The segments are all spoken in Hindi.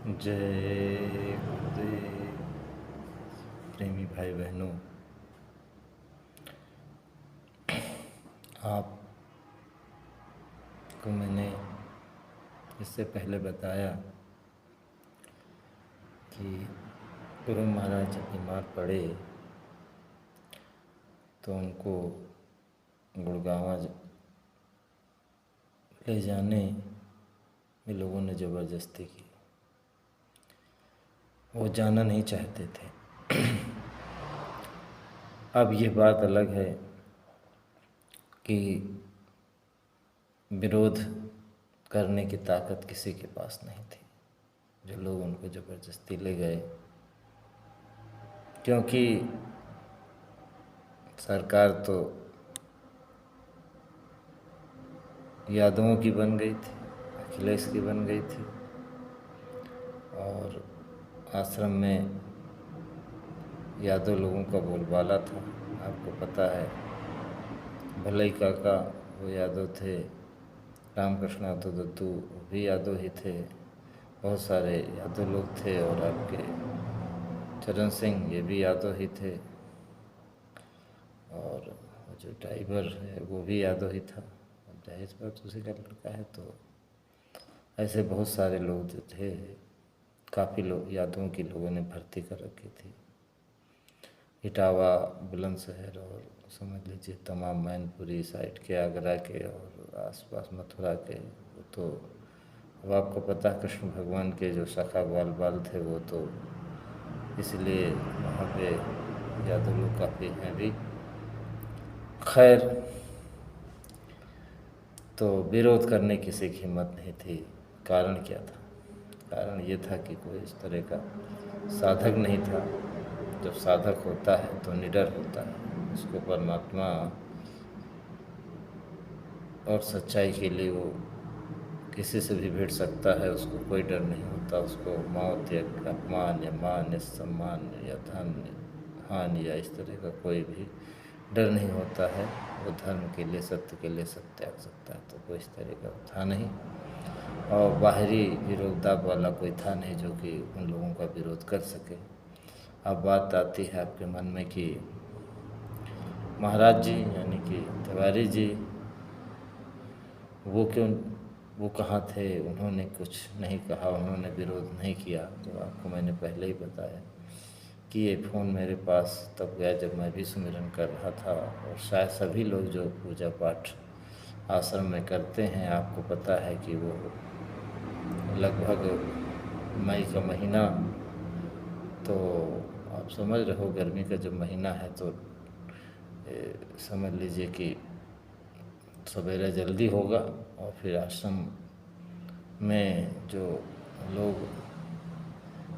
जय गुरुदेव। प्रेमी भाई बहनों, आपको मैंने इससे पहले बताया कि गुरु महाराज जब बीमार पड़े तो उनको गुड़गांव ले जाने में लोगों ने ज़बरदस्ती की। वो जाना नहीं चाहते थे। अब ये बात अलग है कि विरोध करने की ताकत किसी के पास नहीं थी, जो लोग उनको ज़बरदस्ती ले गए, क्योंकि सरकार तो यादवों की बन गई थी, अखिलेश की बन गई थी, और आश्रम में यादव लोगों का बोलबाला था। आपको पता है, भलई काका वो यादव थे, रामकृष्ण यादव दद्दू वो भी यादव ही थे, बहुत सारे यादव लोग थे, और आपके चरण सिंह ये भी यादव ही थे, और जो ड्राइवर है वो भी यादव ही था। अब जाहिर बात उसी का लड़का है, तो ऐसे बहुत सारे लोग जो थे, काफ़ी लोग यादवों की लोगों ने भर्ती कर रखी थी। इटावा, बुलंदशहर और समझ लीजिए तमाम मैनपुरी साइड के, आगरा के और आसपास मथुरा के, वो तो अब आपको पता है कृष्ण भगवान के जो सखा ग्वाल बाल थे वो तो, इसलिए वहाँ पे यादव लोग काफ़ी हैं भी। खैर, तो विरोध करने की किसी की हिम्मत नहीं थी। कारण क्या था? कारण ये था कि कोई इस तरह का साधक नहीं था। जब साधक होता है तो निडर होता है, उसको परमात्मा और सच्चाई के लिए वो किसी से भी भिड़ सकता है, उसको कोई डर नहीं होता। उसको मौत या अपमान या मान या सम्मान या धन हानि या इस तरह का कोई भी डर नहीं होता है। वो धर्म के लिए, सत्य के लिए सब त्याग सकता है। तो कोई इस तरह का था नहीं, और बाहरी विरोधाभास वाला कोई था नहीं जो कि उन लोगों का विरोध कर सके। अब बात आती है आपके मन में कि महाराज जी यानी कि तिवारी जी वो क्यों, वो कहाँ थे? उन्होंने कुछ नहीं कहा, उन्होंने विरोध नहीं किया। तो आपको मैंने पहले ही बताया कि ये फ़ोन मेरे पास तब गया जब मैं भी सुमिरन कर रहा था, और शायद सभी लोग जो पूजा पाठ आश्रम में करते हैं, आपको पता है कि वो लगभग मई का महीना, तो आप समझ रहे हो गर्मी का जब महीना है तो समझ लीजिए कि सवेरे जल्दी होगा, और फिर आश्रम में जो लोग,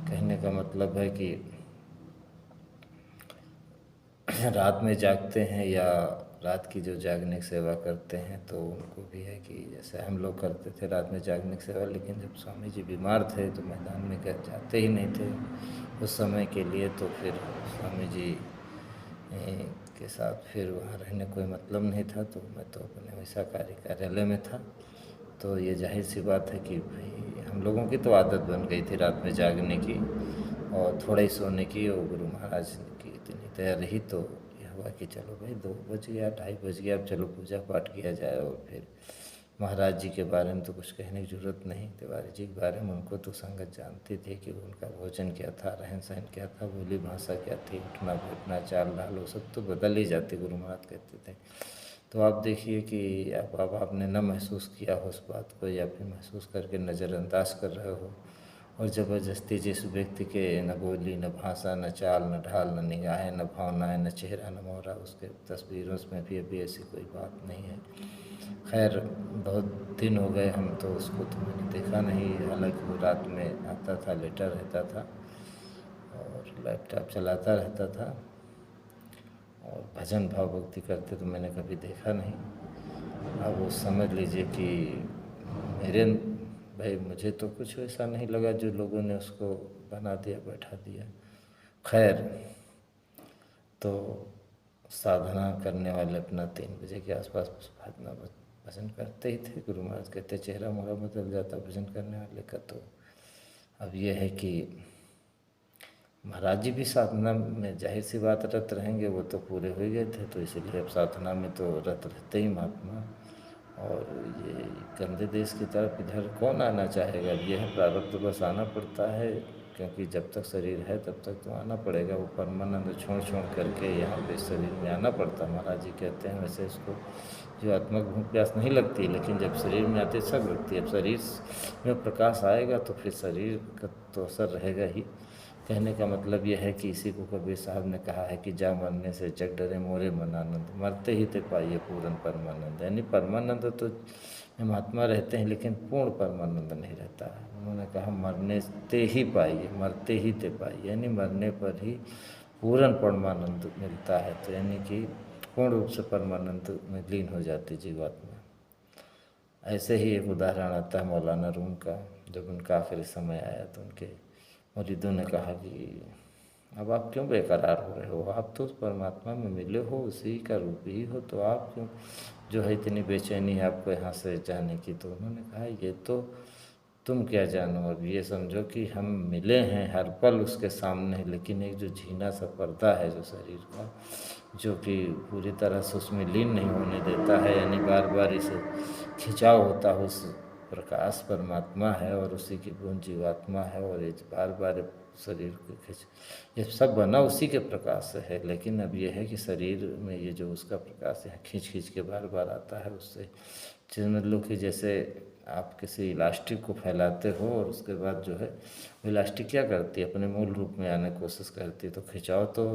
कहने का मतलब है कि रात में जागते हैं या रात की जो जागने की सेवा करते हैं, तो उनको भी है कि जैसे हम लोग करते थे रात में जागने की सेवा। लेकिन जब स्वामी जी बीमार थे तो मैदान में कहीं जाते ही नहीं थे उस समय के लिए। तो फिर स्वामी जी के साथ फिर वहाँ रहने कोई मतलब नहीं था, तो मैं तो अपने वैसा कार्यालय में था। तो ये जाहिर सी बात है कि भाई हम लोगों की तो आदत बन गई थी रात में जागने की और थोड़ा ही सोने की। और गुरु महाराज की इतनी तैयार रही तो यह हुआ कि चलो भाई 2 बज गया, 2:30 बज गया, अब चलो पूजा पाठ किया जाए। और फिर महाराज जी के बारे में तो कुछ कहने की ज़रूरत नहीं, तिवारी जी के बारे में उनको तो संगत जानती थी कि उनका भोजन क्या था, रहन सहन क्या था, बोली भाषा क्या थी, उठना बैठना, चाल ढाल, वो सब तो बदल ही जाती, गुरु महाराज कहते थे। तो आप देखिए कि अब आपने न महसूस किया हो उस बात को, या फिर महसूस करके नज़रअंदाज कर रहे हो, और ज़बरदस्ती जिस व्यक्ति के न बोली, न भाषा, न चाल, न ढाल, न निगाहें, न भावनाएं, न चेहरा, न मोहरा, उसके तस्वीरों में भी अभी ऐसी कोई बात नहीं है। खैर, बहुत दिन हो गए, हम तो उसको तो मैंने देखा नहीं। हालांकि वो रात में आता था, लेटा रहता था और लैपटॉप चलाता रहता था, और भजन भाव भक्ति करते तो मैंने कभी देखा नहीं। अब वो समझ लीजिए कि मेरे भाई मुझे तो कुछ वैसा नहीं लगा जो लोगों ने उसको बना दिया, बैठा दिया। खैर, तो साधना करने वाले अपना 3 बजे के आसपास भजना भजन करते ही थे। गुरु महाराज कहते चेहरा मोहरा बदल जाता भजन करने वाले का। तो अब ये है कि महाराज जी भी साधना में जाहिर सी बात रत रहेंगे, वो तो पूरे हो ही गए थे, तो इसलिए अब साधना में तो रत रहते ही महात्मा। और ये गंदे देश की तरफ इधर कौन आना चाहेगा? अब ये है प्रारब्ध, तो बस आना पड़ता है, क्योंकि जब तक शरीर है तब तक तो आना पड़ेगा। वो परमानंद छोड़ छोड़ करके यहाँ पे शरीर में आना पड़ता है। महाराज जी कहते हैं वैसे इसको जो आत्मा को भूख प्यास नहीं लगती, लेकिन जब शरीर में आते सब लगती है। अब शरीर में प्रकाश आएगा तो फिर शरीर का तो असर रहेगा ही। कहने का मतलब यह है कि इसी को कबीर साहब ने कहा है कि जा मरने से जग डरे मोरे मन आनंद, मरते ही ते पाइए पूर्ण परमानंद। यानी परमानंद तो महात्मा रहते हैं, लेकिन पूर्ण परमानंद नहीं रहता है। उन्होंने कहा मरने ते ही पाइए, मरते ही ते पाइए, यानी मरने पर ही पूर्ण परमानंद मिलता है। तो यानी कि पूर्ण रूप से परमानंद में लीन हो जाती जीवात्मा। ऐसे ही एक उदाहरण आता है मौलाना रूम का। जब उनका आखिरी समय आया तो उनके मुरीदों ने कहा कि अब आप क्यों बेकरार हो रहे हो? आप तो उस परमात्मा में मिले हो, उसी का रूप ही हो, तो आप क्यों जो है इतनी बेचैनी है आपको यहाँ से जाने की? तो उन्होंने कहा ये तो तुम क्या जानो, अब ये समझो कि हम मिले हैं हर पल उसके सामने, लेकिन एक जो झीना सा पर्दा है जो शरीर का, जो कि पूरी तरह से उसमें लीन नहीं होने देता है, यानी बार बार इसे खिंचाव होता है। उस प्रकाश परमात्मा है और उसी की पूर्ण जीवात्मा है, और ये बार बार शरीर को खिंच, ये सब बना उसी के प्रकाश से है। लेकिन अब ये है कि शरीर में ये जो उसका प्रकाश है खींच खींच के बार बार आता है। उससे समझ लो कि जैसे आप किसी इलास्टिक को फैलाते हो और उसके बाद जो है वो इलास्टिक क्या करती है, अपने मूल रूप में आने की कोशिश करती है। तो खिंचाव तो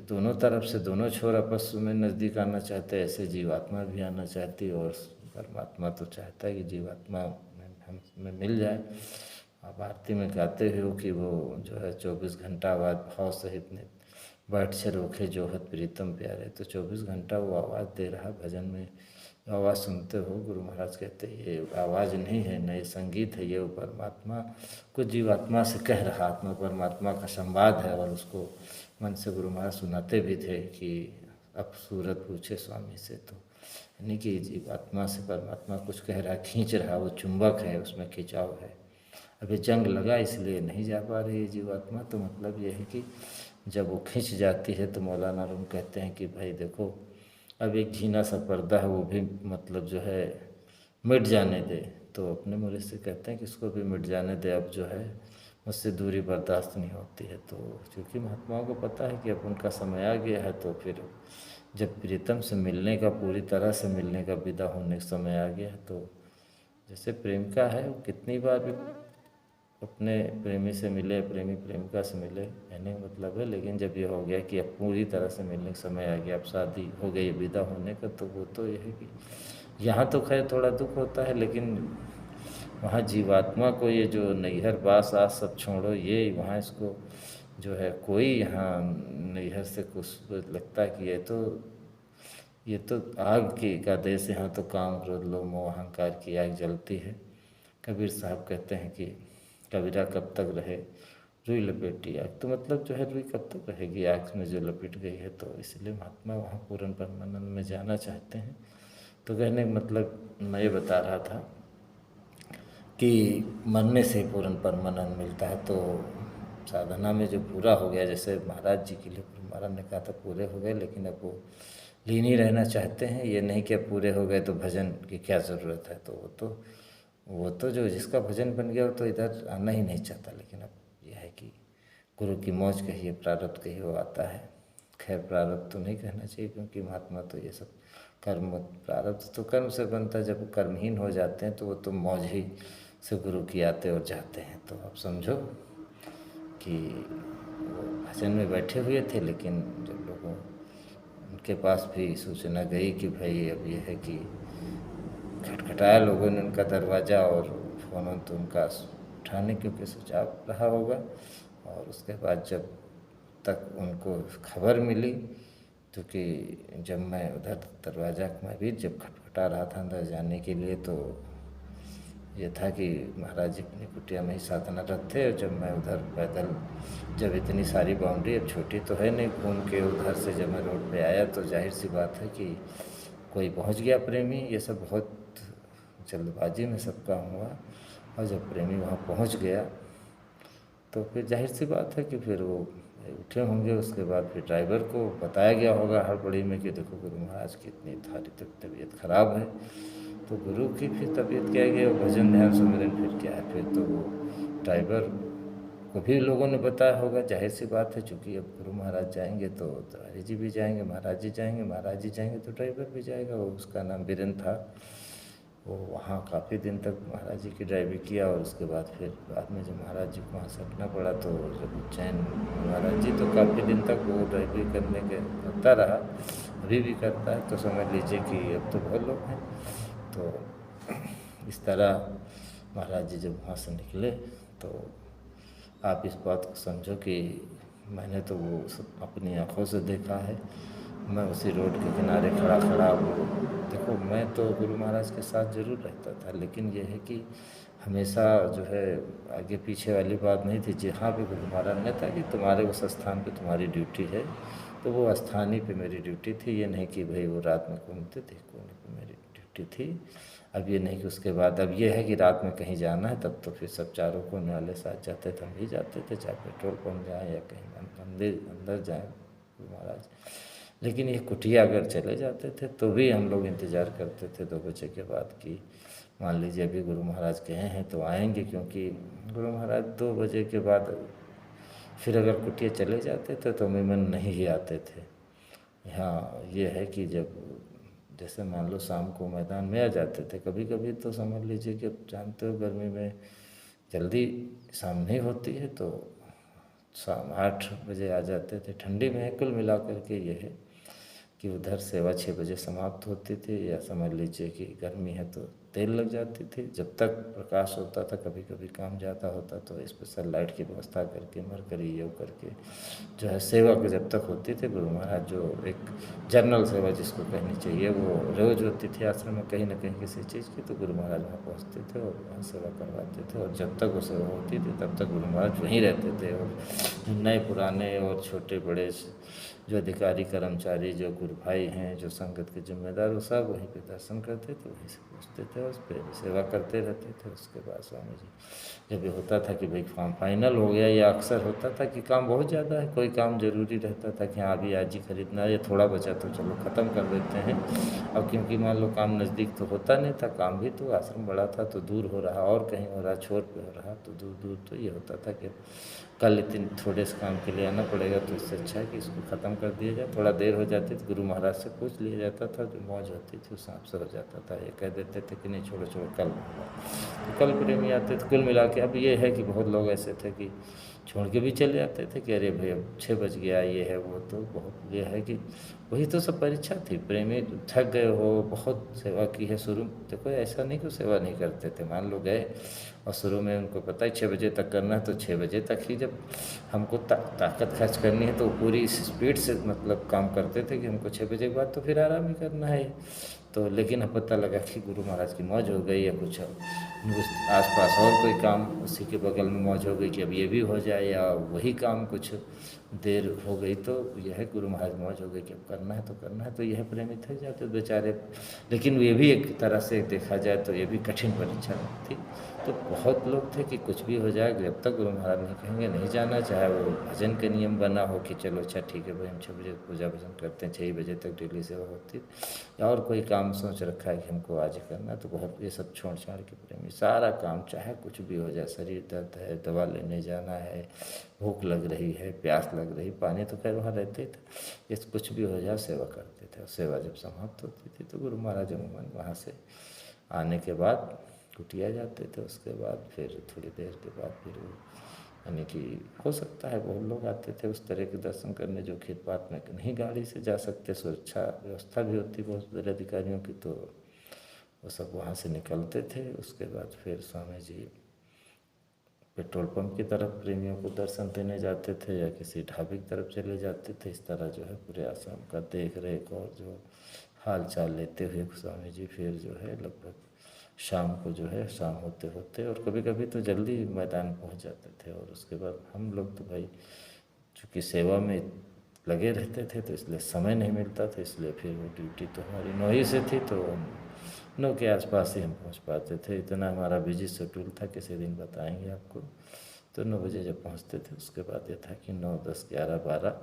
दोनों तरफ से, दोनों छोर आपस में नज़दीक आना चाहते हैं, ऐसे जीवात्मा भी आना चाहती है, और परमात्मा तो चाहता है कि जीवात्मा में मिल जाए। आप आरती में गाते हो कि वो जो है 24 घंटा बाद भाव सहित ने बैठ से रोके जोहत प्रीतम प्यारे, तो 24 घंटा वो आवाज़ दे रहा भजन में। आवाज़ सुनते हो, गुरु महाराज कहते हैं ये आवाज़ नहीं है, न ये संगीत है, ये वो परमात्मा कुछ जीवात्मा से कह रहा, आत्मा परमात्मा का संवाद है। और उसको मन से गुरु महाराज सुनाते भी थे कि अब सूरत पूछे स्वामी से, तो यानी कि जीवात्मा से परमात्मा कुछ कह रहा, खींच रहा, वो चुंबक है, उसमें खिंचाव है। अभी जंग लगा इसलिए नहीं जा पा रही है जीवात्मा। तो मतलब ये है कि जब वो खिंच जाती है तो मौलाना रूम कहते हैं कि भाई देखो अब एक झीना सा पर्दा है, वो भी मतलब जो है मिट जाने दे। तो अपने मुरीद से कहते हैं कि इसको भी मिट जाने दे, अब जो है मुझसे दूरी बर्दाश्त नहीं होती है। तो क्योंकि महात्माओं को पता है कि अब उनका समय आ गया है, तो फिर जब प्रीतम से मिलने का, पूरी तरह से मिलने का, विदा होने का समय आ गया है, तो जैसे प्रेमिका है वो कितनी बार भी अपने प्रेमी से मिले, प्रेमी प्रेमिका से मिले, कहने का मतलब है। लेकिन जब ये हो गया कि अब पूरी तरह से मिलने का समय आ गया, अब शादी हो गई, विदा होने का, तो वो तो ये है कि यहाँ तो खैर थोड़ा दुख होता है, लेकिन वहाँ जीवात्मा को ये जो नैहर बास आस सब छोड़ो, ये वहाँ इसको जो है कोई यहाँ नैहर से कुछ लगता है कि ये तो आग की का देश, यहाँ तो काम क्रोध लोभ मोह अहंकार की आग जलती है। कबीर साहब कहते हैं कि कबीरा कब तक रहे रुई लपेटी आग, तो मतलब जो है रुई कब तक रहेगी आग में जो लपेट गई है। तो इसलिए महात्मा वहाँ पूर्ण परमानंद में जाना चाहते हैं। तो कहने का मतलब मैं ये बता रहा था कि मरने से पूर्ण परमानंद मिलता है। तो साधना में जो पूरा हो गया, जैसे महाराज जी के लिए गुरु महाराज ने कहा था पूरे हो गए, लेकिन अब वो लीन ही रहना चाहते हैं। ये नहीं कि अब पूरे हो गए तो भजन की क्या ज़रूरत है। तो वो तो जो जिसका भजन बन गया वो तो इधर आना ही नहीं चाहता। लेकिन अब यह है कि गुरु की मौज कहिए, प्रारब्ध कहिए, वो आता है। खैर प्रारब्ध तो नहीं कहना चाहिए, क्योंकि महात्मा तो ये सब कर्म, प्रारब्ध तो कर्म से बनता है। जब कर्महीन हो जाते हैं तो वो तो मौज ही से गुरु की आते और जाते हैं। तो आप समझो कि वो भजन में बैठे हुए थे, लेकिन जब लोगों उनके पास भी सूचना गई कि भाई अब ये है कि खटखटाया लोगों ने उनका दरवाज़ा, और फ़ोन तो उनका उठाने क्योंकि स्विच ऑफ रहा होगा। और उसके बाद जब तक उनको खबर मिली, क्योंकि जब मैं उधर दरवाज़ा मैं भी जब खटखटा रहा था अंदर जाने के लिए, तो ये था कि महाराज जी अपनी कुटिया में ही साधनारत थे। और जब मैं उधर पैदल, जब इतनी सारी बाउंड्री अब छोटी तो है नहीं, घूम के उधर से जब मैं रोड पे आया, तो जाहिर सी बात है कि कोई पहुंच गया प्रेमी। ये सब बहुत जल्दबाजी में सब काम हुआ। और जब प्रेमी वहाँ पहुँच गया तो फिर जाहिर सी बात है कि फिर वो उठे होंगे। उसके बाद फिर ड्राइवर को बताया गया होगा हड़बड़ी में कि देखो गुरु महाराज की इतनी थारी तबीयत खराब है। तो गुरु की फिर तबीयत क्या है कि भजन ध्यान सुमिरन फिर क्या है, फिर तो वो ड्राइवर को भी लोगों ने बताया होगा। जाहिर सी बात है, चूँकि अब गुरु महाराज जाएंगे तो तिवारी जी भी जाएंगे, महाराज जी जाएंगे, महाराज जी जाएंगे तो ड्राइवर भी जाएगा। वो उसका नाम बीरेन था। वो वहाँ काफ़ी दिन तक महाराज जी की ड्राइविंग किया और उसके बाद फिर बाद में जब महाराज जी को वहाँ से हटना पड़ा तो जब उज्जैन महाराज जी तो काफ़ी दिन तक वो ड्राइविंग करने के करता रहा, अभी भी करता है। तो समझ लीजिए कि अब तो बहुत लोग हैं। तो इस तरह महाराज जी जब वहाँ से निकले तो आप इस बात को समझो कि मैंने तो वो सब अपनी आँखों से देखा है। मैं उसी रोड के किनारे खड़ा खड़ा वो देखो, मैं तो गुरु महाराज के साथ ज़रूर रहता था, लेकिन ये है कि हमेशा जो है आगे पीछे वाली बात नहीं थी। जहाँ भी गुरु महाराज ने था कि तुम्हारे उस स्थान पे तुम्हारी ड्यूटी है, तो वो स्थान ही पे मेरी ड्यूटी थी। ये नहीं कि भाई वो रात में घूमते थे, कोने पे मेरी ड्यूटी थी। अब ये नहीं कि उसके बाद अब ये है कि रात में कहीं जाना है तब तो फिर सब चारों कोने वाले साथ जाते थे, हम भी जाते थे, चाहे पेट्रोल पंप जाएँ या कहीं मंदिर अंदर जाएँ गुरु महाराज। लेकिन ये कुटिया अगर चले जाते थे तो भी हम लोग इंतज़ार करते थे 2 बजे के बाद कि मान लीजिए अभी गुरु महाराज गए हैं तो आएंगे, क्योंकि गुरु महाराज 2 बजे के बाद फिर अगर कुटिया चले जाते थे तो अमूमन नहीं ही आते थे। हाँ ये है कि जब जैसे मान लो शाम को मैदान में आ जाते थे, कभी कभी तो समझ लीजिए कि अब जानते हो गर्मी में जल्दी शाम नहीं होती है, तो शाम 8 बजे आ जाते थे। ठंडी में कुल मिला करके ये है कि उधर सेवा 6 बजे समाप्त होती थी, या समझ लीजिए कि गर्मी है तो देर लग जाती थी। जब तक प्रकाश होता था, कभी कभी काम ज़्यादा होता तो स्पेशल लाइट की व्यवस्था करके मरकरी ये करके जो है सेवा को जब तक होती थी। गुरु महाराज जो एक जनरल सेवा जिसको कहनी चाहिए वो रोज़ होती थी आश्रम में कहीं ना कहीं किसी चीज़ की, तो गुरु महाराज वहाँ पहुँचते थे और वहाँ सेवा करवाते थे। और जब तक वो सेवा होती थी तब तक गुरु महाराज वहीं रहते थे। और नए पुराने और छोटे बड़े जो अधिकारी कर्मचारी जो गुरु भाई हैं जो संगत के जिम्मेदार, वो सब वहीं पे दर्शन करते थे, वहीं से पूछते थे, उस पर सेवा करते रहते थे। उसके बाद स्वामी जी जब ये होता था कि भाई काम फाइनल हो गया, या अक्सर होता था कि काम बहुत ज़्यादा है, कोई काम ज़रूरी रहता था कि हाँ अभी आज ही खरीदना है, या थोड़ा बचा तो चलो ख़त्म कर देते हैं। अब क्योंकि मान लो काम नज़दीक तो होता नहीं था, काम भी तो आश्रम बड़ा था तो दूर हो रहा और कहीं हो रहा, छोर पे हो रहा तो दूर दूर, तो ये होता था कि कल इतने थोड़े से काम के लिए आना पड़ेगा, तो इससे अच्छा है कि इसको ख़त्म कर दिया जाए। थोड़ा देर हो जाती तो गुरु महाराज से पूछ लिया जाता था, जो मौज होती थी उस हिसाब से हो जाता था। ये कह देते थे कि नहीं छोड़ो छोड़ो कल होगा, तो कल प्रेमी आते थे। कुल मिला के अब ये है कि बहुत लोग ऐसे थे कि छोड़ के भी चले जाते थे कि अरे भाई अब 6 बज गया, ये है वो, तो बहुत ये है कि वही तो सब परीक्षा थी। प्रेमी थक गए हो, बहुत सेवा की है शुरू, देखो ऐसा नहीं कि सेवा नहीं करते थे। मान लो गए और शुरू में उनको पता है 6 बजे तक करना है, तो 6 बजे तक ही जब हमको ताकत खर्च करनी है तो पूरी स्पीड से मतलब काम करते थे कि हमको 6 बजे के बाद तो फिर आराम ही करना है। तो लेकिन अब पता लगा कि गुरु महाराज की मौज हो गई, या कुछ आस पास और कोई काम उसी के बगल में मौज हो गई कि अब ये भी हो जाए, या वही काम कुछ देर हो गई, तो यह है गुरु महाराज मौज हो गई कि अब करना है तो करना है, तो यह प्रेमी थक जाते बेचारे। लेकिन ये भी एक तरह से देखा जाए तो ये भी कठिन परीक्षा थी। तो बहुत लोग थे कि कुछ भी हो जाए, जब तक गुरु महाराज नहीं कहेंगे नहीं जाना, चाहे वो भजन के नियम बना हो कि चलो अच्छा ठीक है भाई हम 6 बजे पूजा भजन करते हैं, 6 बजे तक डेली सेवा होती, या और कोई काम सोच रखा है कि हमको आज करना, तो बहुत ये सब छोड़ छाड़ के प्रेमी सारा काम चाहे कुछ भी हो जाए, शरीर दर्द है, दवा लेने जाना है, भूख लग रही है, प्यास लग रही, पानी तो खैर वहाँ रहते थे, ये कुछ भी हो जाए सेवा करते थे। और सेवा जब समाप्त होती थी तो गुरु महाराज अमूमन वहाँ से आने के बाद कुटिया जाते थे। उसके बाद फिर थोड़ी देर के बाद फिर वो यानी कि हो सकता है बहुत लोग आते थे उस तरह के दर्शन करने जो खेत पात में नहीं गाड़ी से जा सकते, सुरक्षा व्यवस्था भी होती बहुत बड़े अधिकारियों की, तो वो सब वहाँ से निकलते थे। उसके बाद फिर स्वामी जी पेट्रोल पंप की तरफ प्रेमियों को दर्शन देने जाते थे, या किसी ढाबे की तरफ चले जाते थे। इस तरह जो है पूरे आश्रम का देख रेख और जो हाल चाल लेते हुए स्वामी जी फिर जो है लगभग शाम को जो है शाम होते होते, और कभी कभी तो जल्दी मैदान पहुंच जाते थे। और उसके बाद हम लोग तो भाई चूँकि सेवा में लगे रहते थे तो इसलिए समय नहीं मिलता था, इसलिए फिर वो ड्यूटी तो हमारी 9 ही से थी, तो हम 9 के आसपास ही हम पहुंच पाते थे। इतना हमारा बिजी शेड्यूल था, किसी दिन बताएंगे आपको। तो 9 बजे जब पहुंचते थे, उसके बाद ये था कि 9, 10, 11, 12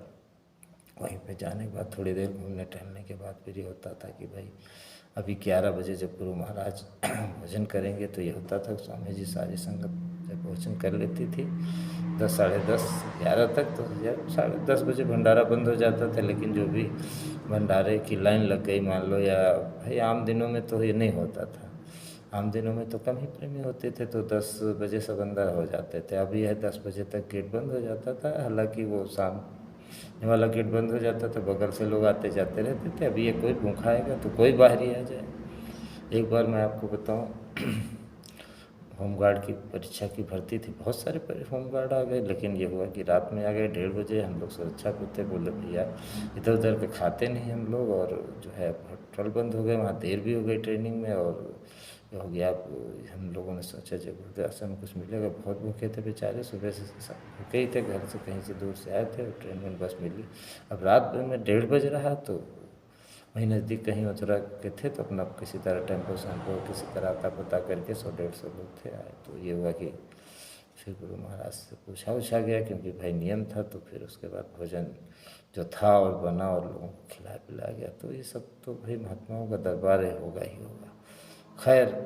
वहीं पे जाने के बाद थोड़ी देर घूमने टहलने के बाद फिर ये होता था कि भाई अभी 11 बजे जब गुरु महाराज भोजन करेंगे, तो ये होता था स्वामी जी सारी संगत जब भोजन कर लेती थी 10, साढ़े 10, 11 तक, तो यार 10:30 बजे भंडारा बंद हो जाता था। लेकिन जो भी भंडारे की लाइन लग गई मान लो, या भाई आम दिनों में तो ये नहीं होता था, आम दिनों में तो कम ही प्रेमी होते थे, तो 10 बजे सब अंदर हो जाते थे। अभी यह 10 बजे तक गेट बंद हो जाता था। हालांकि वो शाम वाला गेट बंद हो जाता था, बगल से लोग आते जाते रहते थे। अभी ये कोई भूखा आएगा तो कोई बाहर ही आ जाए। एक बार मैं आपको बताऊं, होमगार्ड की परीक्षा की भर्ती थी, बहुत सारे होमगार्ड आ गए, लेकिन ये हुआ कि रात में आ गए 1:30 बजे। हम लोग सुरक्षा पे थे, बोले भैया इधर उधर के खाते नहीं हम लोग, और जो है होटल बंद हो गए, वहाँ देर भी हो गई ट्रेनिंग में, और ये हो गया। हम लोगों ने सोचा जब गुरुद्वारा में कुछ मिलेगा, बहुत भूखे थे बेचारे, सुबह से भूखे ही थे, घर से कहीं से दूर से आए थे, और ट्रेन में बस मिली। अब रात में 1:30 बज रहा, तो वहीं नज़दीक कहीं मथुरा के थे, तो अपना किसी तरह टेम्पो सेम्पो किसी तरह आता पता करके 100-150 लोग थे आए। तो ये हुआ कि फिर गुरु महाराज से पूछा उछा गया, क्योंकि भाई नियम था। तो फिर उसके बाद भोजन जो था और बना और लोगों को खिला पिलाया गया। तो ये सब तो भाई महात्माओं का दरबार है, होगा ही होगा। खैर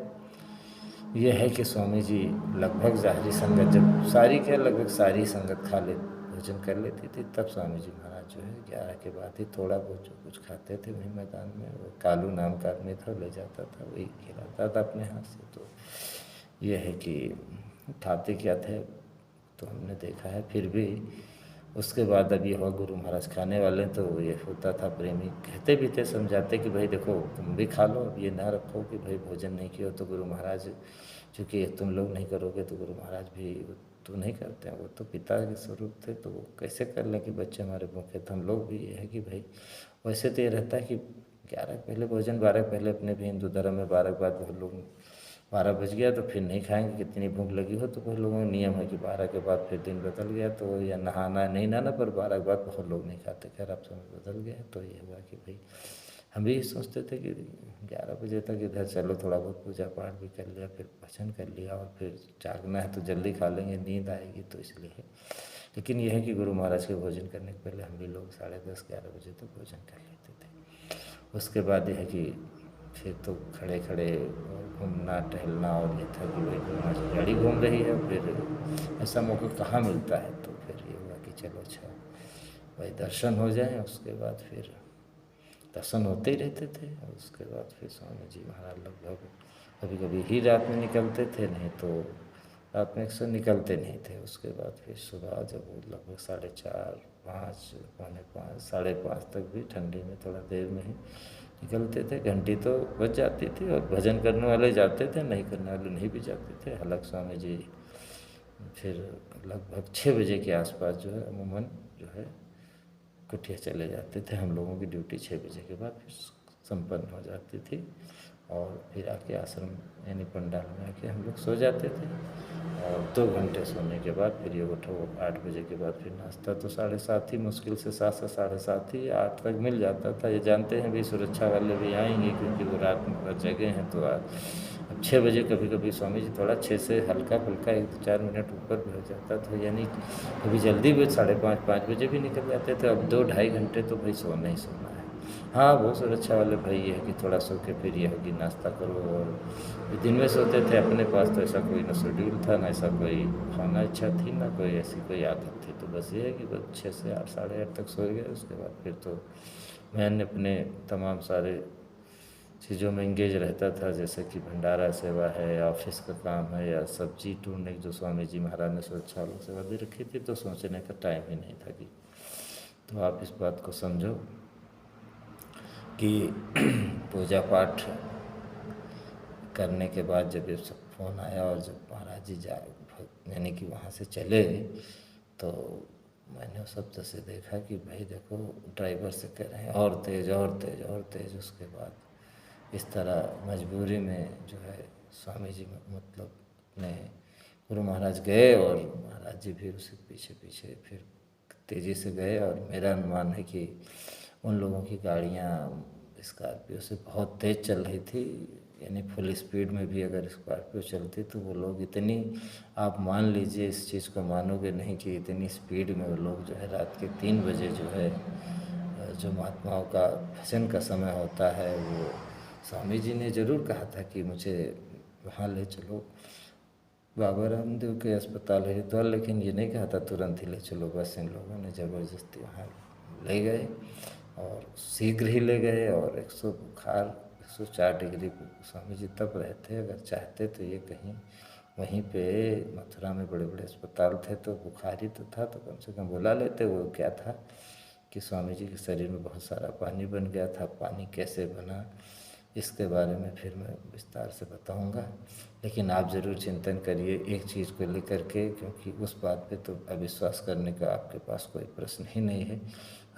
ये है कि स्वामी जी लगभग ज़ाहिरी संगत जब सारी क्या लगभग सारी संगत खा ले भोजन कर लेती थी, तब स्वामी जी महाराज जो है 11 के बाद ही थोड़ा बहुत जो कुछ खाते थे वहीं मैदान में। वो कालू नाम का आदमी था, ले जाता था, वही खिलाता था अपने हाथ से। तो ये है कि खाते क्या थे तो हमने देखा है। फिर भी उसके बाद अब ये हुआ गुरु महाराज खाने वाले, तो ये होता था प्रेमी कहते भी थे, समझाते कि भाई देखो तुम भी खा लो, अब ये ना रखो कि भाई भोजन नहीं किया तो गुरु महाराज, चूँकि तुम लोग नहीं करोगे तो गुरु महाराज भी तो नहीं करते हैं, वो तो पिता के स्वरूप थे, तो वो कैसे कर लें कि बच्चे हमारे भूखे। तो हम लोग भी ये है कि भाई वैसे तो ये रहता है कि 11 पहले भोजन, 12 पहले अपने भी हिंदू धर्म में 12 के बाद बहुत लोग 12 बज गया तो फिर नहीं खाएंगे, कितनी भूख लगी हो। तो बहुत लोगों का नियम है कि 12 के बाद फिर दिन बदल गया तो, या नहाना नहीं नहाना, पर 12 के बाद बहुत लोग नहीं खाते। खैर अब समय बदल गया। तो ये हुआ कि भाई हम भी सोचते थे कि 11 बजे तक इधर चलो, थोड़ा बहुत पूजा पाठ भी कर लिया, फिर भजन कर लिया, और फिर जागना है तो जल्दी खा लेंगे, नींद आएगी, तो इसलिए। लेकिन यह है कि गुरु महाराज के भोजन करने के पहले हम भी लोग 10:30, 11 बजे तक भोजन कर लेते थे। उसके बाद यह है कि फिर तो खड़े खड़े घूमना टहलना, और ये था कि भाई गुरु महाराज की गाड़ी घूम रही है, फिर ऐसा मौका कहाँ मिलता है। तो फिर ये हुआ कि चलो अच्छा भाई दर्शन हो जाए। उसके बाद फिर दर्शन होते ही रहते थे, और उसके बाद फिर स्वामी जी महाराज लगभग कभी कभी ही रात में निकलते थे, नहीं तो रात में अक्सर निकलते नहीं थे। उसके बाद फिर सुबह जब वो लगभग 4:30, 5, पौने 5, 5:30 तक भी ठंडी में थोड़ा देर में ही निकलते थे। घंटी तो बज जाती थी, और भजन करने वाले जाते थे, नहीं करने वाले नहीं भी जाते थे। हालांकि स्वामी जी फिर लगभग 6 बजे के आसपास जो है अमूमन जो है कुटिया चले जाते थे। हम लोगों की ड्यूटी 6 बजे के बाद फिर संपन्न हो जाती थी, और फिर आके आश्रम यानी पंडाल में आके हम लोग सो जाते थे, और 2 घंटे सोने के बाद फिर ये उठो 8 बजे के बाद फिर नाश्ता तो 7:30 ही, मुश्किल से 7 से 7:30 ही, 8 तक मिल जाता था। ये जानते हैं भी सुरक्षा वाले भी आएंगे, क्योंकि वो रात में पूरा जगह हैं। तो अब 6 बजे कभी कभी स्वामी जी थोड़ा 6 से हल्का फुल्का 1-4 मिनट ऊपर भी हो जाता था, यानी कभी जल्दी भी 5:30, 5 बजे भी निकल जाते थे। अब 2-2.5 घंटे तो भाई सोना ही सोना है। हाँ वो सुरक्षा वाले भाई ये है कि थोड़ा सो के फिर ये होगी नाश्ता करो, और दिन में सोते थे। अपने पास तो ऐसा कोई ना शेड्यूल था, ना ऐसा कोई खाना इच्छा थी, ना कोई ऐसी कोई आदत थी। तो बस ये है कि बस 6 से 8, 8:30 तक सो गए। उसके बाद फिर तो मैंने अपने तमाम सारे चीज़ों में इंगेज रहता था, जैसे कि भंडारा सेवा है, ऑफिस का काम है, या सब्जी ढूंढने की जो स्वामी जी महाराज ने सुरक्षा वालों सेवा दे रखी थी, तो सोचने का टाइम ही नहीं था कि। तो आप इस बात को समझो कि पूजा पाठ करने के बाद जब ये सब फ़ोन आया, और जब महाराज जी यानी कि वहाँ से चले, तो मैंने उस शब्द से देखा कि भाई देखो ड्राइवर से कह रहे हैं और तेज़ और तेज़ और तेज़। उसके बाद इस तरह मजबूरी में जो है स्वामी जी मतलब ने गुरु महाराज गए, और महाराज जी भी उसके पीछे पीछे फिर तेज़ी से गए। और मेरा अनुमान है कि उन लोगों की गाड़ियाँ स्कॉर्पियो से बहुत तेज़ चल रही थी, यानी फुल स्पीड में भी अगर स्कॉर्पियो चलती तो वो लोग इतनी, आप मान लीजिए, इस चीज़ को मानोगे नहीं कि इतनी स्पीड में वो लोग जो है रात के 3 बजे जो है जो महात्माओं का भजन का समय होता है, वो स्वामी जी ने ज़रूर कहा था कि मुझे वहाँ ले चलो, बाबा रामदेव के अस्पताल हरिद्वार, लेकिन ये नहीं कहा था तुरंत ही ले चलो, बस इन लोगों ने ज़बरदस्ती वहाँ ले गए और शीघ्र ही ले गए। और 104 डिग्री पे स्वामी जी तप रहे थे। अगर चाहते तो ये कहीं वहीं पे मथुरा में बड़े बड़े अस्पताल थे तो बुखार ही तो था, तो कम से कम बुला लेते। वो क्या था कि स्वामी जी के शरीर में बहुत सारा पानी बन गया था। पानी कैसे बना इसके बारे में फिर मैं विस्तार से बताऊंगा, लेकिन आप ज़रूर चिंतन करिए एक चीज़ को लेकर के, क्योंकि उस बात पे तो अविश्वास करने का आपके पास कोई प्रश्न ही नहीं है।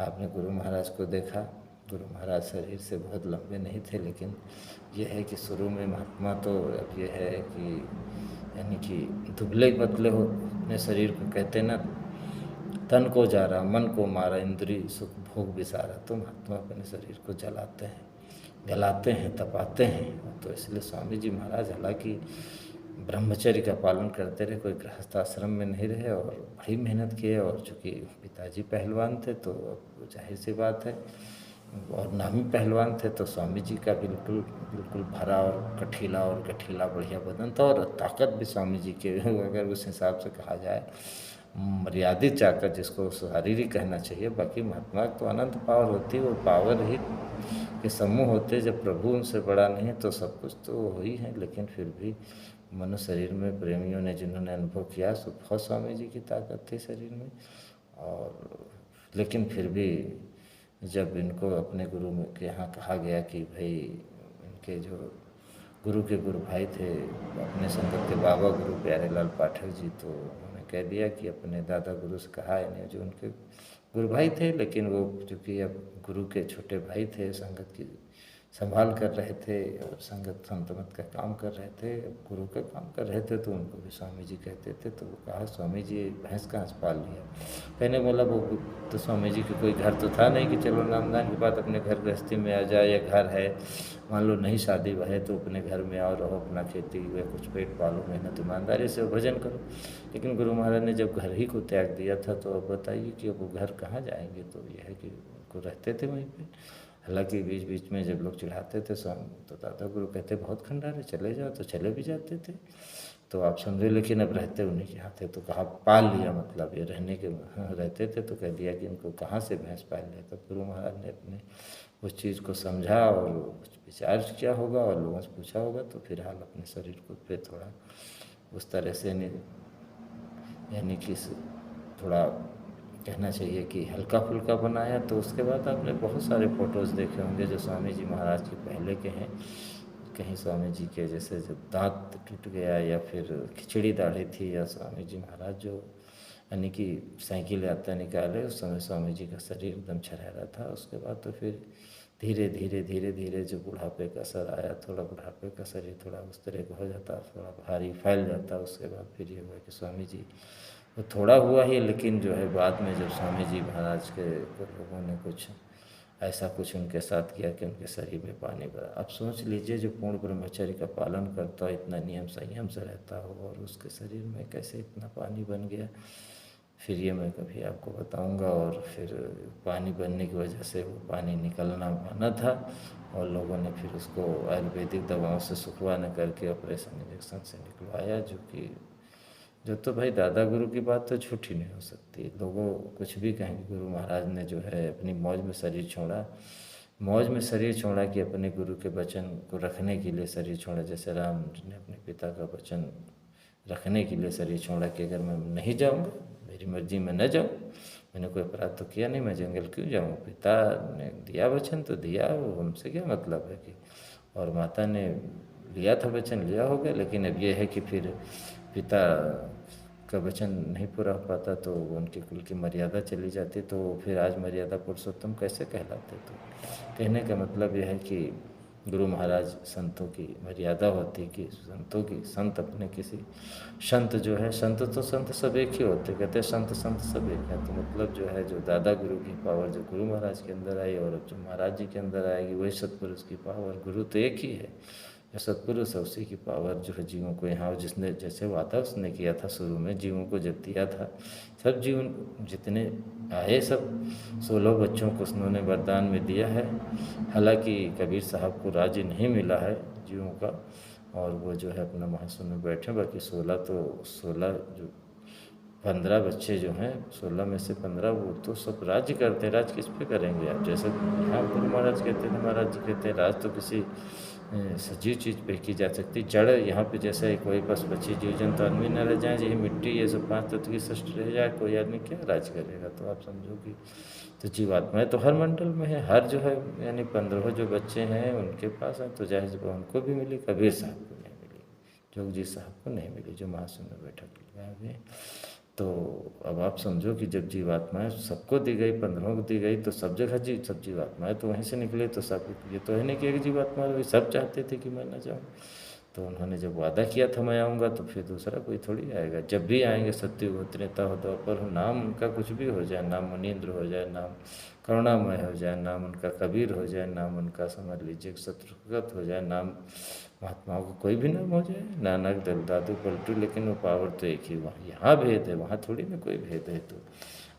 आपने गुरु महाराज को देखा, गुरु महाराज शरीर से बहुत लंबे नहीं थे, लेकिन यह है कि शुरू में महात्मा तो अब ये है कि यानी कि दुबले पतले हो अपने शरीर को, कहते ना, तन को जा रहा मन को मारा इंद्री सुख भोग विसारा, तो महात्मा अपने शरीर को जलाते हैं, गलाते हैं, तपाते हैं। तो इसलिए स्वामी जी महाराज हालांकि ब्रह्मचर्य का पालन करते रहे, कोई गृहस्थ आश्रम में नहीं रहे और बड़ी मेहनत किए। और चूँकि पिताजी पहलवान थे तो अब जाहिर सी बात है, और नामी पहलवान थे, तो स्वामी जी का बिल्कुल बिल्कुल भरा और गठीला बढ़िया बदन था। और ताकत भी स्वामी जी के अगर उस हिसाब से कहा जाए मर्यादित ताकत, जिसको शारीरिक कहना चाहिए। बाकी महात्मा तो अनंत पावर होती है, वो पावर ही के समूह होते। जब प्रभु उनसे बड़ा नहीं है तो सब कुछ तो हो ही है, लेकिन फिर भी मनुष्य शरीर में प्रेमियों ने जिन्होंने अनुभव किया सो बहुत स्वामी जी की ताकत थी शरीर में। और लेकिन फिर भी जब इनको अपने गुरु के यहाँ कहा गया कि भाई इनके जो गुरु के गुरु भाई थे अपने संगत के बाबा गुरु प्यारे लाल पाठक जी, तो उन्होंने कह दिया कि अपने दादा गुरु से कहा इन्हें, जो उनके गुरु भाई थे, लेकिन वो चूँकि अब गुरु के छोटे भाई थे, संगत की संभाल कर रहे थे और संगत संतमत का काम कर रहे थे, गुरु का काम कर रहे थे, तो उनको भी स्वामी जी कहते थे। तो वो कहा स्वामी जी भैंस कहाँ से पाल लिया। कहने बोला वो तो स्वामी जी के कोई घर तो था नहीं कि चलो नामदान के बाद अपने घर गृहस्थी में आ जाए, या घर है मान लो नहीं शादी है तो अपने घर में आओ, रहो, अपना खेती हुए कुछ पेट पालो, मेहनत ईमानदारी से भजन करो। लेकिन गुरु महाराज ने जब घर ही को त्याग दिया था तो अब बताइए कि अब वो घर कहाँ जाएंगे। तो यह है कि उनको रहते थे वहीं पे। हालांकि बीच बीच में जब लोग चिढ़ाते थे स्वामी, तो दादा गुरु कहते बहुत खंडार है, चले जाओ, तो चले भी जाते थे। तो आप समझे, लेकिन अब रहते उन्हीं के यहाँ थे। तो कहा पाल लिया, मतलब ये रहने के रहते थे, तो कह दिया कि इनको कहाँ से भैंस पाल लिया। तो गुरु महाराज ने अपने उस चीज़ को समझा और कुछ विचार किया होगा और लोगों से पूछा होगा, तो फिलहाल अपने शरीर को पे थोड़ा उस तरह से यानी कि थोड़ा कहना चाहिए कि हल्का फुल्का बनाया। तो उसके बाद आपने बहुत सारे फ़ोटोज़ देखे होंगे जो स्वामी जी महाराज के पहले के हैं। कहीं स्वामी जी के जैसे जब दांत टूट गया, या फिर खिचड़ी दाढ़ी थी, या स्वामी जी महाराज जो यानी कि साइकिल यात्रा निकाले, उस समय स्वामी जी का शरीर एकदम छरहरा था। उसके बाद तो फिर धीरे धीरे जो बुढ़ापे का असर आया, थोड़ा बुढ़ापे का शरीर थोड़ा उस तरह का हो जाता, थोड़ा भारी फैल जाता। उसके बाद फिर ये हुआ कि स्वामी जी वो थोड़ा हुआ ही, लेकिन जो है बाद में जब स्वामी जी महाराज के लोगों ने कुछ ऐसा कुछ उनके साथ किया कि उनके शरीर में पानी भरा। अब सोच लीजिए जो पूर्ण ब्रह्मचर्य का पालन करता हो, इतना नियम संयम से रहता हो, और उसके शरीर में कैसे इतना पानी बन गया, फिर ये मैं कभी आपको बताऊंगा। और फिर पानी बनने की वजह से वो पानी निकलना माना था, और लोगों ने फिर उसको आयुर्वेदिक दवाओं से सुखवा न करके ऑपरेशन इंजेक्शन से निकलवाया, जो तो भाई दादा गुरु की बात तो झूठी नहीं हो सकती। लोगों कुछ भी कहेंगे, गुरु महाराज ने जो है अपनी मौज में शरीर छोड़ा कि अपने गुरु के वचन को रखने के लिए शरीर छोड़ा। जैसे राम ने अपने पिता का वचन रखने के लिए शरीर छोड़ा कि अगर मैं नहीं जाऊंगा, मेरी मर्जी में न जाऊँ, मैंने कोई अपराध तो किया नहीं, मैं जंगल क्यों जाऊँ, पिता ने दिया वचन तो दिया, वो हमसे क्या मतलब है कि। और माता ने लिया था वचन, लिया होगा, लेकिन अब ये है कि फिर पिता का वचन नहीं पूरा हो पाता तो उनके कुल की मर्यादा चली जाती, तो फिर आज मर्यादा पुरुषोत्तम कैसे कहलाते। तो कहने का मतलब यह है कि गुरु महाराज संतों की मर्यादा होती कि संत अपने किसी संत जो है, संत सब एक ही होते, कहते हैं संत सब एक है। तो मतलब जो है, जो दादा गुरु की पावर जो गुरु महाराज के अंदर आई और जो महाराज जी के अंदर आएगी, वही सतपुरुष की पावर। गुरु तो एक ही है, जो सत्पुरुष है उसी की पावर जो है जीवों को यहाँ, जिसने जैसे वादा उसने किया था शुरू में जीवों को जब दिया था, सब जीव जितने आए सब 16 बच्चों को उन्होंने वरदान में दिया है। हालांकि कबीर साहब को राज्य नहीं मिला है जीवों का, और वो जो है अपना महासन में बैठे, बाकी 16 जो 15 बच्चे जो हैं, 16 में से 15 वो तो सब राज्य करते हैं। राज किस पे करेंगे आप? जैसे यहाँ गुरु महाराज कहते हैं, महाराज जी कहते हैं, राज तो किसी सजीव चीज़ पे की जा सकती। जड़ यहाँ पे जैसे कोई पशु पक्षी जीव जंतु आदमी न रह जाए, ये मिट्टी ये सब 5 तत्व की सृष्टि रह जाए, कोई आदमी क्या राज करेगा? तो आप समझो कि तो जीवात्माएँ तो हर मंडल में है, हर जो है यानी 15 जो बच्चे हैं उनके पास हैं, तो जाहिर सी उनको भी मिली, कबीर साहब को नहीं मिली, जोग जी साहब को नहीं मिली, जो महासुन में बैठक लगाए। तो अब आप समझो कि जब जीवात्माएँ सबको दी गई, 15 को दी गई, तो सब जगह सब जीवात्माएँ तो वहीं से निकले, तो सब ये तो है नहीं कि एक जीवात्मा रही, सब चाहते थे कि मैं न जाऊँ। तो उन्होंने जब वादा किया था मैं आऊँगा, तो फिर दूसरा कोई थोड़ी आएगा। जब भी आएंगे सत्ययुग हो, त्रेता हो, द्वापर हो, नाम उनका कुछ भी हो जाए, नाम मुनीन्द्र हो जाए, नाम करुणामय हो जाए, नाम उनका कबीर हो जाए, नाम उनका समझ लीजिए शत्रुघ्न हो जाए, नाम महात्माओं को कोई भी नाम हो जाए, नानक दल दादू पलटू, लेकिन वो पावर तो एक ही। वहाँ यहाँ भेद है, वहाँ थोड़ी ना कोई भेद है। तो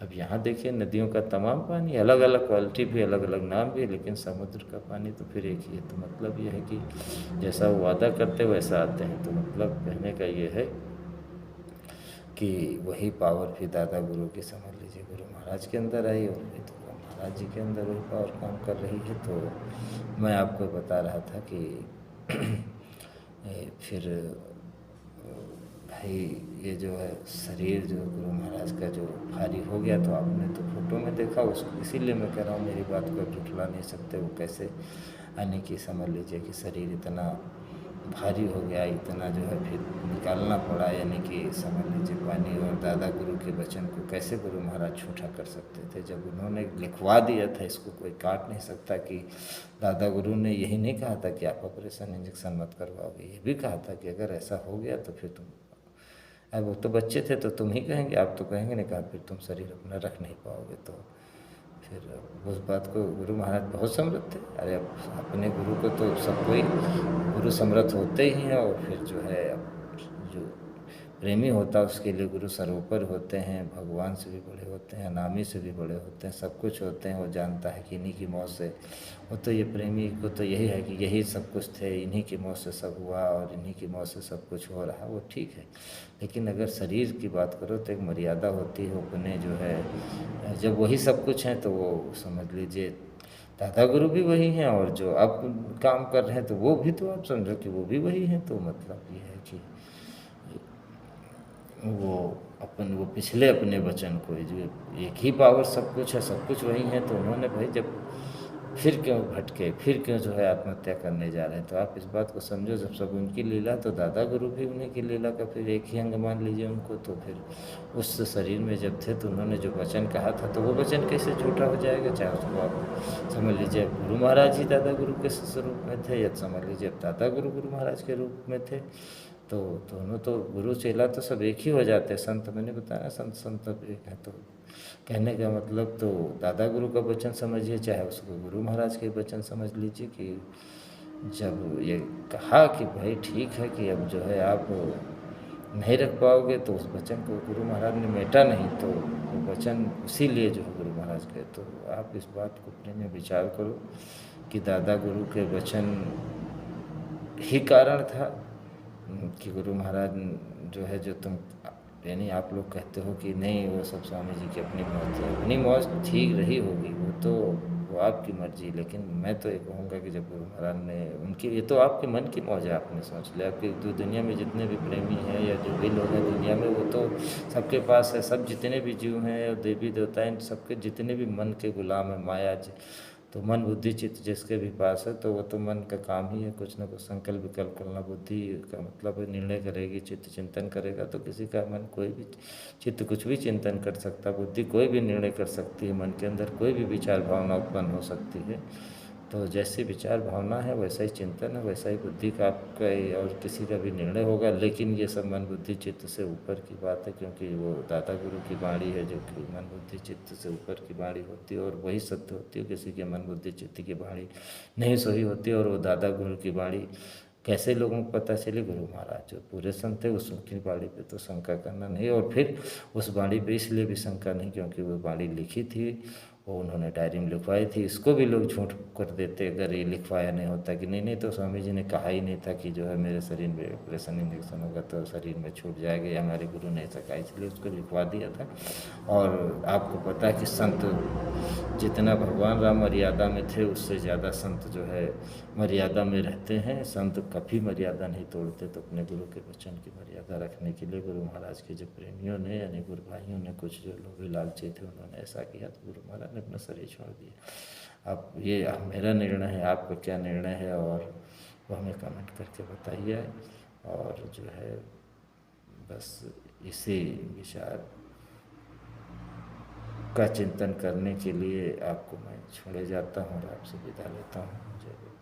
अब यहाँ देखिए नदियों का तमाम पानी अलग अलग क्वालिटी भी, अलग अलग नाम भी, लेकिन समुद्र का पानी तो फिर एक ही है। तो मतलब ये है कि जैसा वो वादा करते वैसा आते हैं। तो मतलब कहने का ये है कि वही पावर फिर दादा गुरु की समझ लीजिए गुरु महाराज के अंदर आई, और फिर तो महाराज जी के अंदर वही पावर काम कर रही है। तो मैं आपको बता रहा था कि फिर भाई ये जो है शरीर जो गुरु महाराज का जो भारी हो गया, तो आपने तो फोटो में देखा उसको, इसीलिए मैं कह रहा हूँ मेरी बात को झुठला नहीं सकते। वो कैसे आने की समझ लीजिए कि शरीर इतना भारी हो गया, इतना जो है फिर निकालना पड़ा, यानी कि समझ लीजिए पानी। और दादा गुरु के वचन को कैसे गुरु महाराज झूठा कर सकते थे, जब उन्होंने लिखवा दिया था, इसको कोई काट नहीं सकता। कि दादा गुरु ने यही नहीं कहा था कि आप ऑपरेशन इंजेक्शन मत करवाओगे, ये भी कहा था कि अगर ऐसा हो गया तो फिर तुम, अब वो तो बच्चे थे तो तुम ही कहेंगे, आप तो कहेंगे नहीं, कहा फिर तुम शरीर अपना रख नहीं पाओगे। तो फिर उस बात को गुरु महाराज बहुत समृद्ध थे। अरे अब अपने गुरु को तो सब कोई गुरु समृद्ध होते ही हैं, और फिर जो है जो प्रेमी होता है उसके लिए गुरु सर्वोपर होते हैं, भगवान से भी बड़े होते हैं, अनामी से भी बड़े होते हैं, सब कुछ होते हैं। वो जानता है कि इन्हीं की मौत से, वो तो ये प्रेमी को तो यही है कि यही सब कुछ थे, इन्हीं की मौत से सब हुआ और इन्हीं की मौत से सब कुछ हो रहा, वो ठीक है। लेकिन अगर शरीर की बात करो तो एक मर्यादा होती है, अपने जो है जब वही सब कुछ हैं तो वो समझ लीजिए दादा गुरु भी वही हैं, और जो आप काम कर रहे हैं तो वो भी, तो आप समझो कि वो भी वही हैं। तो मतलब ये है कि वो पिछले अपने वचन को, जो एक ही पावर सब कुछ है, सब कुछ वही है, तो उन्होंने भाई जब फिर क्यों भटके, फिर क्यों जो है आत्महत्या करने जा रहे हैं। तो आप इस बात को समझो, जब सब उनकी लीला, तो दादा गुरु भी उन्हीं की लीला का फिर एक ही अंग मान लीजिए उनको। तो फिर उस शरीर में जब थे तो उन्होंने जो वचन कहा था, तो वो वचन कैसे झूठा हो जाएगा? चाहे उसको आप समझ लीजिए गुरु महाराज ही दादा गुरु के स्वरूप में थे, या समझ लीजिए दादा गुरु गुरु महाराज के रूप में थे। तो दोनों तो गुरु चेला तो सब एक ही हो जाते हैं। संत मैंने बताया संत एक है। तो कहने का मतलब, तो दादा गुरु का वचन समझिए, चाहे उसको गुरु महाराज के वचन समझ लीजिए, कि जब ये कहा कि भाई ठीक है कि अब जो है आप नहीं रख पाओगे, तो उस वचन को गुरु महाराज ने मेटा नहीं, तो वो वचन इसीलिए जो है गुरु महाराज के। तो आप इस बात को अपने में विचार करो कि दादा गुरु के वचन ही कारण था कि गुरु महाराज जो है, जो तुम यानी आप लोग कहते हो कि नहीं वो सब स्वामी जी की अपनी मौज है, अपनी मौज ठीक रही होगी, वो आपकी मर्जी। लेकिन मैं तो ये कहूँगा कि जब गुरु महाराज ने उनकी, ये तो आपके मन की मौज है, आपने सोच लिया। आपकी दुनिया में जितने भी प्रेमी हैं या जो भी लोग हैं दुनिया में, वो तो सबके पास है, सब जितने भी जीव हैं और देवी देवता हैं, सबके जितने भी मन के गुलाम हैं, माया तो मन बुद्धि चित्त जिसके भी पास है, तो वो तो मन का काम ही है कुछ ना कुछ संकल्प विकल्प करना। बुद्धि का मतलब निर्णय करेगी, चित्त चिंतन करेगा। तो किसी का मन कोई भी चित्त कुछ भी चिंतन कर सकता, बुद्धि कोई भी निर्णय कर सकती है, मन के अंदर कोई भी विचार भावना उत्पन्न हो सकती है। तो जैसे विचार भावना है वैसा ही चिंतन है, वैसा ही बुद्धि का आपका और किसी का भी निर्णय होगा। लेकिन ये सब मन बुद्धि चित्त से ऊपर की बात है, क्योंकि वो दादा गुरु की वाणी है जो कि मन बुद्धि चित्त से ऊपर की वाणी होती है, और वही सत्य होती है। किसी के मन बुद्धि चित्त की वाणी नहीं सही होती, और वो दादा गुरु की वाणी कैसे लोगों को पता चली? गुरु महाराज जो पूरे संत थे उसकी वाणी पे तो शंका करना नहीं। और फिर उस वाणी पे इसलिए भी शंका नहीं क्योंकि वो वाणी लिखी थी, वो उन्होंने डायरी में लिखवाई थी। इसको भी लोग झूठ कर देते अगर ये लिखवाया नहीं होता कि नहीं नहीं तो स्वामी जी ने कहा ही नहीं था कि जो है मेरे शरीर में ऑपरेशन इंजेक्शन होगा तो शरीर में छूट जाएगा, या हमारे गुरु ने ऐसा कहा, इसलिए उसको लिखवा दिया था। और आपको पता है कि संत जितना भगवान राम मर्यादा में थे उससे ज़्यादा संत जो है मर्यादा में रहते हैं। संत कभी मर्यादा नहीं तोड़ते। तो अपने गुरु के वचन की मर्यादा रखने के लिए गुरु महाराज के जो प्रेमियों ने यानी गुरु भाइयों ने, कुछ जो लोग भी लालची थे उन्होंने ऐसा किया तो गुरु महाराज ने अपना शरीर छोड़ दिया। अब ये मेरा निर्णय है, आपका क्या निर्णय है और वो हमें कमेंट करके बताइए। और जो है बस इसी विचार का चिंतन करने के लिए आपको मैं छोड़े जाता हूँ और आपसे विदा लेता हूँ। जय गुरु।